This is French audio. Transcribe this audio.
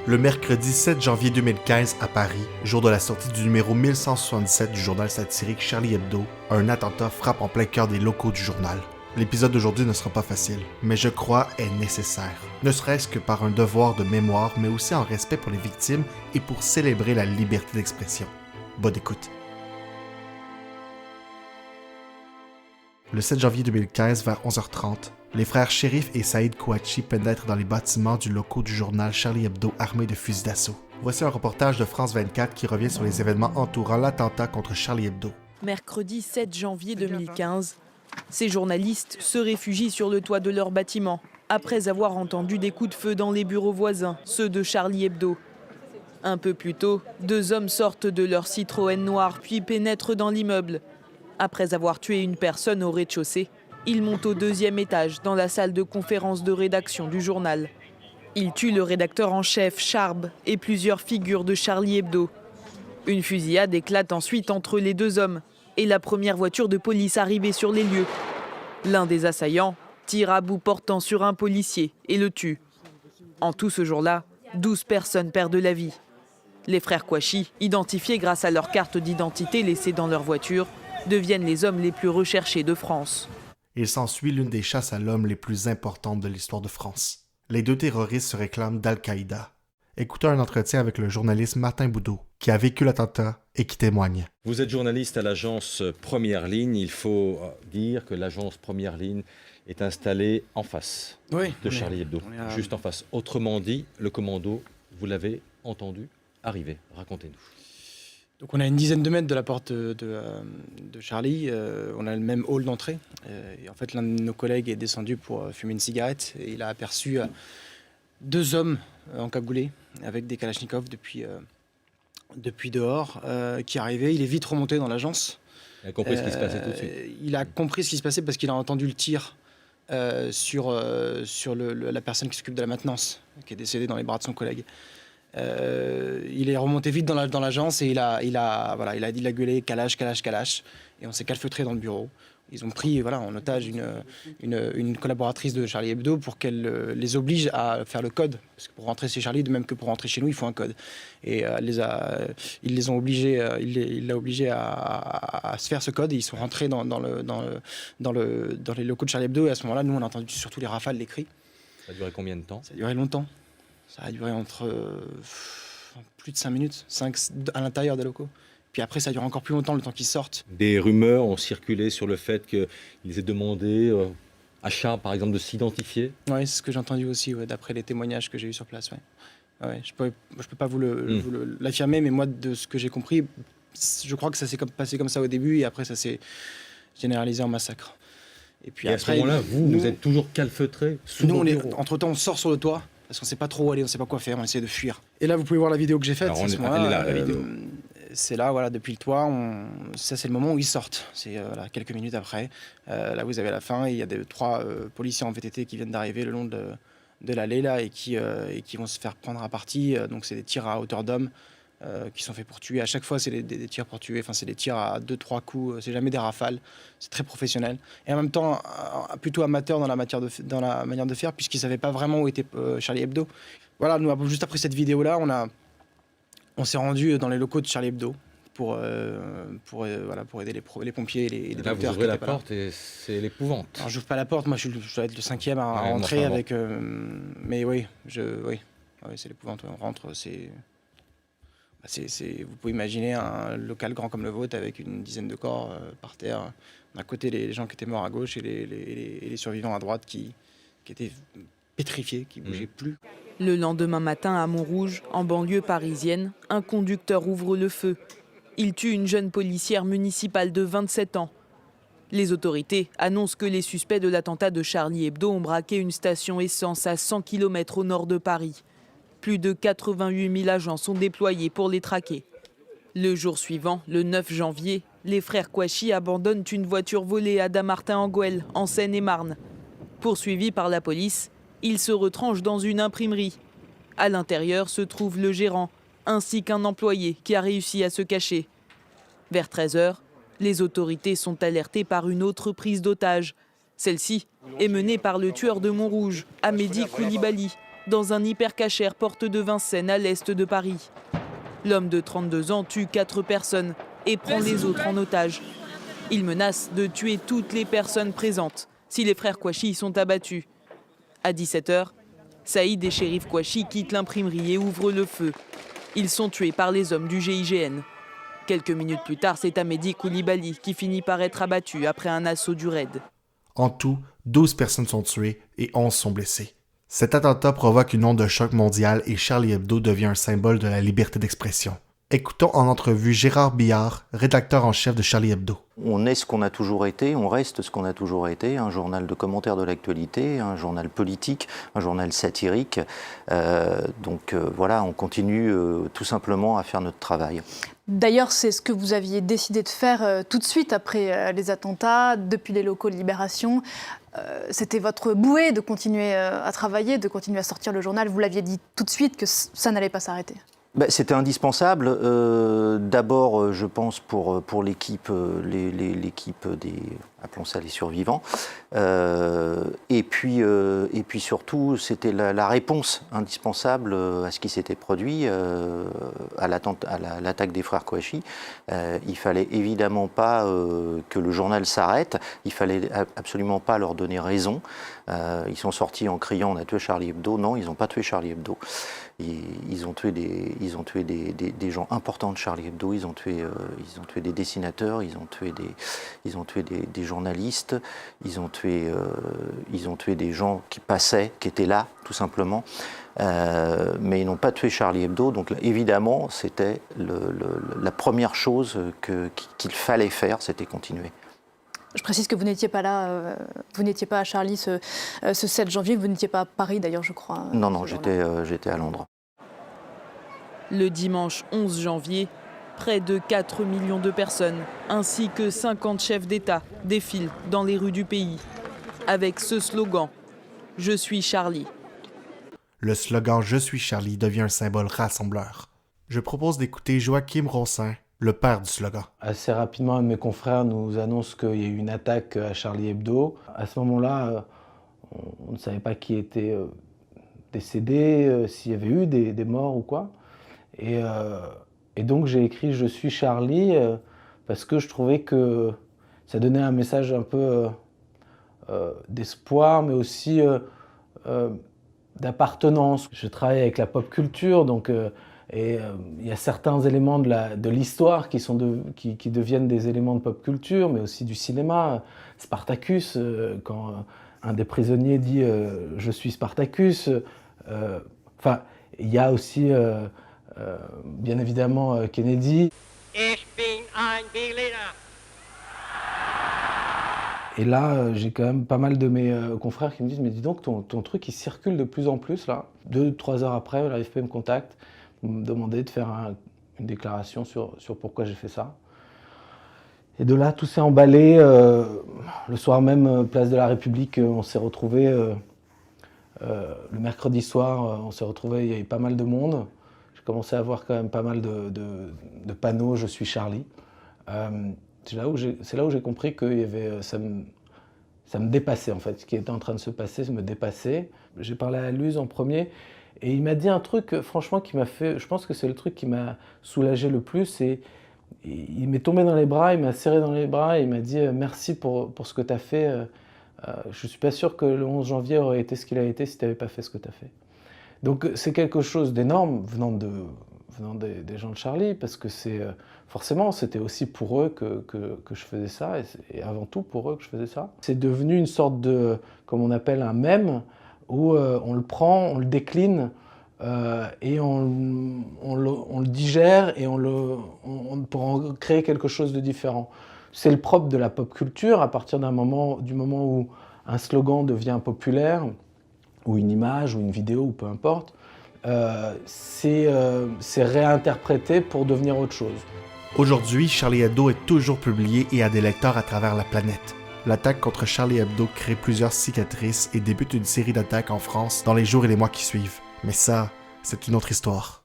Le mercredi 7 janvier 2015 à Paris, jour de la sortie du numéro 1177 du journal satirique Charlie Hebdo, un attentat frappe en plein cœur des locaux du journal. L'épisode d'aujourd'hui ne sera pas facile, mais je crois est nécessaire. Ne serait-ce que par un devoir de mémoire, mais aussi en respect pour les victimes et pour célébrer la liberté d'expression. Bonne écoute. Le 7 janvier 2015, vers 11h30, les frères Chérif et Saïd Kouachi pénètrent dans les bâtiments du local du journal Charlie Hebdo armés de fusils d'assaut. Voici un reportage de France 24 qui revient sur les événements entourant l'attentat contre Charlie Hebdo. Mercredi 7 janvier 2015, ces journalistes se réfugient sur le toit de leur bâtiment après avoir entendu des coups de feu dans les bureaux voisins, ceux de Charlie Hebdo. Un peu plus tôt, deux hommes sortent de leur Citroën noir puis pénètrent dans l'immeuble. Après avoir tué une personne au rez-de-chaussée, ils montent au deuxième étage dans la salle de conférence de rédaction du journal. Ils tuent le rédacteur en chef, Charb, et plusieurs figures de Charlie Hebdo. Une fusillade éclate ensuite entre les deux hommes et la première voiture de police arrivée sur les lieux. L'un des assaillants tire à bout portant sur un policier et le tue. En tout ce jour-là, 12 personnes perdent la vie. Les frères Kouachi, identifiés grâce à leur carte d'identité laissée dans leur voiture, deviennent les hommes les plus recherchés de France. Il s'ensuit l'une des chasses à l'homme les plus importantes de l'histoire de France. Les deux terroristes se réclament d'Al-Qaïda. Écoutez un entretien avec le journaliste Martin Boudreau, qui a vécu l'attentat et qui témoigne. Vous êtes journaliste à l'agence Première Ligne. Il faut dire que l'agence Première Ligne est installée en face de Charlie Hebdo, juste en face. Autrement dit, le commando, vous l'avez entendu arriver. Racontez-nous. Donc on a une dizaine de mètres de la porte de Charlie, on a le même hall d'entrée. Et en fait, l'un de nos collègues est descendu pour fumer une cigarette et il a aperçu deux hommes encagoulés avec des kalachnikovs depuis dehors qui arrivaient. Il est vite remonté dans l'agence. Il a compris ce qui se passait tout de suite. Il a compris ce qui se passait parce qu'il a entendu le tir sur la personne qui s'occupe de la maintenance, qui est décédée dans les bras de son collègue. Il est remonté vite dans l'agence et il a gueulé Kalash, Kalash, Kalash, et on s'est calfeutré dans le bureau. Ils ont pris en otage une collaboratrice de Charlie Hebdo pour qu'elle les oblige à faire le code, parce que pour rentrer chez Charlie, de même que pour rentrer chez nous, il faut un code. Et il l'a obligé à se faire ce code et ils sont rentrés dans les locaux de Charlie Hebdo. Et à ce moment-là, nous on a entendu surtout les rafales, les cris. Ça a duré combien de temps ? Ça a duré longtemps. Ça a duré entre plus de 5 minutes, 5 à l'intérieur des locaux. Puis après, ça dure encore plus longtemps, le temps qu'ils sortent. Des rumeurs ont circulé sur le fait qu'ils aient demandé à Charb, par exemple, de s'identifier. Oui, c'est ce que j'ai entendu aussi, d'après les témoignages que j'ai eus sur place. Ouais, je peux pas vous l'affirmer, mais moi, de ce que j'ai compris, je crois que ça s'est passé comme ça au début, et après, ça s'est généralisé en massacre. Et puis après, à ce moment-là, vous êtes toujours calfeutré sous vos bureaux. Entre-temps, on sort sur le toit. Parce qu'on ne sait pas trop où aller, on ne sait pas quoi faire, on essaie de fuir. Et là, vous pouvez voir la vidéo que j'ai faite. Alors, elle est là, la vidéo. C'est là, depuis le toit, ça c'est le moment où ils sortent. C'est quelques minutes après. Là, vous avez la fin, il y a 3 policiers en VTT qui viennent d'arriver le long de l'allée là et qui vont se faire prendre à partie. Donc c'est des tirs à hauteur d'homme qui sont faits pour tuer. À chaque fois, c'est des tirs pour tuer. Enfin, c'est des tirs à 2-3 coups. C'est jamais des rafales. C'est très professionnel. Et en même temps, plutôt amateur dans la manière de faire, puisqu'ils ne savaient pas vraiment où était Charlie Hebdo. Voilà, nous, juste après cette vidéo-là, on s'est rendu dans les locaux de Charlie Hebdo pour aider les pompiers et les docteurs. Là, vous ouvrez la porte et c'est l'épouvante. Alors, j'ouvre pas la porte. Moi, je dois être le 5e à rentrer avec... mais oui, c'est l'épouvante. On rentre, vous pouvez imaginer un local grand comme le vôtre avec une dizaine de corps par terre. D'un côté, les gens qui étaient morts à gauche et les survivants à droite qui étaient pétrifiés, qui ne bougeaient plus. Le lendemain matin, à Montrouge, en banlieue parisienne, un conducteur ouvre le feu. Il tue une jeune policière municipale de 27 ans. Les autorités annoncent que les suspects de l'attentat de Charlie Hebdo ont braqué une station essence à 100 km au nord de Paris. Plus de 88 000 agents sont déployés pour les traquer. Le jour suivant, le 9 janvier, les frères Kouachi abandonnent une voiture volée à Dammartin-en-Goële, en Seine-et-Marne. Poursuivis par la police, ils se retranchent dans une imprimerie. À l'intérieur se trouve le gérant, ainsi qu'un employé qui a réussi à se cacher. Vers 13 h, les autorités sont alertées par une autre prise d'otage. Celle-ci est menée par le tueur de Montrouge, Amédi Koulibaly, dans un hypercachère porte de Vincennes à l'est de Paris. L'homme de 32 ans tue 4 personnes et prend les autres en otage. Il menace de tuer toutes les personnes présentes si les frères Kouachi sont abattus. À 17h, Saïd et Chérif Kouachi quittent l'imprimerie et ouvrent le feu. Ils sont tués par les hommes du GIGN. Quelques minutes plus tard, c'est Amédi Koulibaly qui finit par être abattu après un assaut du raid. En tout, 12 personnes sont tuées et 11 sont blessées. Cet attentat provoque une onde de choc mondiale et Charlie Hebdo devient un symbole de la liberté d'expression. Écoutons en entrevue Gérard Billard, rédacteur en chef de Charlie Hebdo. On est ce qu'on a toujours été, on reste ce qu'on a toujours été, un journal de commentaires de l'actualité, un journal politique, un journal satirique. Voilà, on continue tout simplement à faire notre travail. D'ailleurs, c'est ce que vous aviez décidé de faire tout de suite après les attentats, depuis les locaux de Libération. C'était votre bouée de continuer à travailler, de continuer à sortir le journal. Vous l'aviez dit tout de suite que ça n'allait pas s'arrêter. C'était indispensable. D'abord, je pense pour l'équipe, l'équipe des, appelons ça les survivants. Et puis surtout, c'était la réponse indispensable à ce qui s'était produit, à l'attaque des frères Kouachi. Il fallait évidemment pas que le journal s'arrête. Il fallait absolument pas leur donner raison. Ils sont sortis en criant « on a tué Charlie Hebdo ». Non, ils n'ont pas tué Charlie Hebdo. Ils ont tué des gens importants de Charlie Hebdo, ils ont tué des dessinateurs, ils ont tué des journalistes, ils ont tué des gens qui passaient, qui étaient là, tout simplement. Mais ils n'ont pas tué Charlie Hebdo, donc évidemment, c'était la première chose qu'il fallait faire, c'était continuer. Je précise que vous n'étiez pas là, vous n'étiez pas à Charlie ce 7 janvier, vous n'étiez pas à Paris d'ailleurs, je crois. Non, j'étais à Londres. Le dimanche 11 janvier, près de 4 millions de personnes, ainsi que 50 chefs d'État, défilent dans les rues du pays, avec ce slogan « Je suis Charlie ». Le slogan « Je suis Charlie » devient un symbole rassembleur. Je propose d'écouter Joachim Rossin, le père du slogan. Assez rapidement, un de mes confrères nous annonce qu'il y a eu une attaque à Charlie Hebdo. À ce moment-là, on ne savait pas qui était décédé, s'il y avait eu des morts ou quoi. Et donc j'ai écrit « Je suis Charlie » parce que je trouvais que ça donnait un message un peu d'espoir, mais aussi d'appartenance. Je travaille avec la pop culture, donc... il y a certains éléments de l'histoire qui deviennent des éléments de pop culture, mais aussi du cinéma. Spartacus, quand un des prisonniers dit « Je suis Spartacus », il y a aussi, bien évidemment, Kennedy. Ich bin ein Berliner. Et là, j'ai quand même pas mal de mes confrères qui me disent « Mais dis donc, ton truc, il circule de plus en plus, là. » 2-3 heures après, l'AFP me contacte. Me demander de faire une déclaration sur pourquoi j'ai fait ça. Et de là, tout s'est emballé. Le soir même, place de la République, on s'est retrouvés. Le mercredi soir, on s'est retrouvés, il y avait pas mal de monde. J'ai commencé à voir quand même pas mal de panneaux « Je suis Charlie ». C'est là où j'ai compris que ça me dépassait, en fait. Ce qui était en train de se passer, ça me dépassait. J'ai parlé à Luz en premier. Et il m'a dit un truc, franchement, qui m'a fait... Je pense que c'est le truc qui m'a soulagé le plus. Et il m'est tombé dans les bras, il m'a serré dans les bras et il m'a dit « Merci pour ce que tu as fait. Je ne suis pas sûr que le 11 janvier aurait été ce qu'il a été si tu n'avais pas fait ce que tu as fait. » Donc c'est quelque chose d'énorme venant des gens de Charlie, parce que forcément, c'était aussi pour eux que je faisais ça, et avant tout pour eux que je faisais ça. C'est devenu une sorte de, comme on appelle un mème, où on le prend, on le décline, et on le digère, et pour en créer quelque chose de différent. C'est le propre de la pop culture, à partir du moment où un slogan devient populaire, ou une image, ou une vidéo, ou peu importe, c'est réinterprété pour devenir autre chose. Aujourd'hui, Charlie Hebdo est toujours publié et a des lecteurs à travers la planète. L'attaque contre Charlie Hebdo crée plusieurs cicatrices et débute une série d'attaques en France dans les jours et les mois qui suivent. Mais ça, c'est une autre histoire.